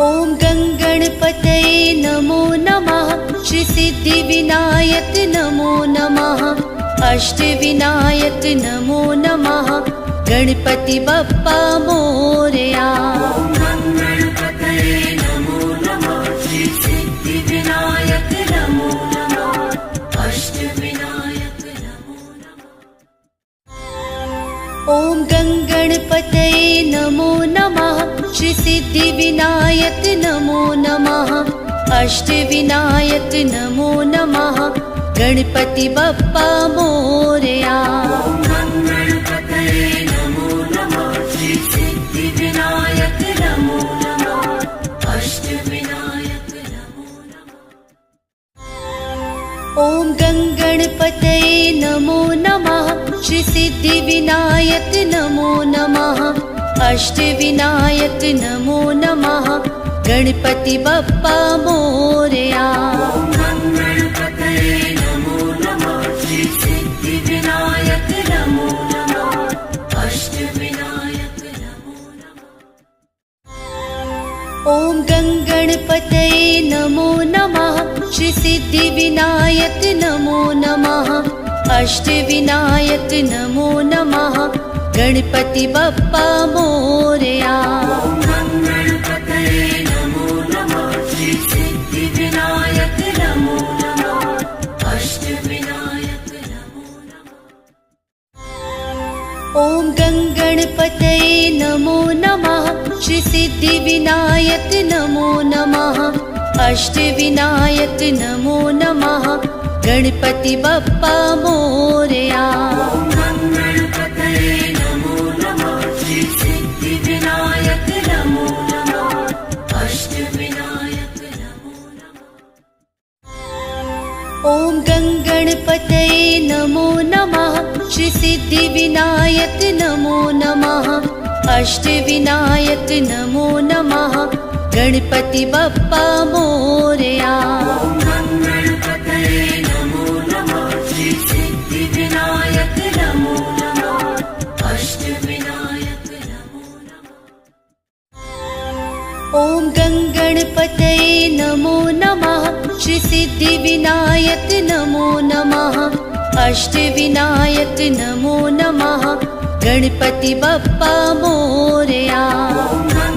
ॐ गङ्गणपतये नमो नमः। श्री सिद्धिविनायक नमो नमः। अष्टविनायक नमो नमः। गणपति बप्पा मोरया। ॐ गङ्गणपतये नमो नमः। श्री सिद्धिविनायक नमो नमः। अष्टविनायक नमो नमः। ॐ गङ्गणपतये नमो नमः। श्री सिद्धिविनायक नमो नमः। अष्टविनायक नमो नमः। गणपति बप्पा मोरया। ॐ गङ्गणपतये नमो नमः। श्री सिद्धिविनायक नमो नमः। अष्टविनायक नमो नमः। ॐ गङ्गणपतये नमो नमः। श्री सिद्धिविनायक नमो नमः। अष्टविनायक नमो नमः। गणपति बप्पा मोरया। ॐ गङ्गणपतये नमो नमः। श्री सिद्धिविनायक नमो नमः। अष्टविनायक नमो नमः। ॐ गङ्गणपतये नमो नमः। श्री सिद्धिविनायक नमो नमः। अष्टविनायक नमो नमः। गणपति बप्पा मोरया। ॐ गङ्गणपतये नमो नमः। श्री सिद्धिविनायक नमो नमः। अष्टविनायक नमो नमः। ॐ गङ्गणपतये नमो नमः। श्री सिद्धिविनायक नमो नमः। अष्टविनायक नमो नमः। गणपति बप्पा मोरया। ॐ गङ्गणपतये नमो नमः। श्री सिद्धिविनायक नमो नमः। अष्टविनायक नमो नमः। ॐ गङ्गणपतये नमो नमः। श्री सिद्धिविनायक नमो नमः। अष्टविनायक नमो नमः। गणपति बप्पा मोरया। ॐ गङ्गणपतये नमो नमः। श्री सिद्धिविनायक नमो नमः। अष्टविनायक नमो नमः। ॐ गङ्गणपतये नमो नमः। श्री सिद्धिविनायक नमो नमः। अष्टविनायक नमो नमः। गणपति बप्पा मोरया। ॐ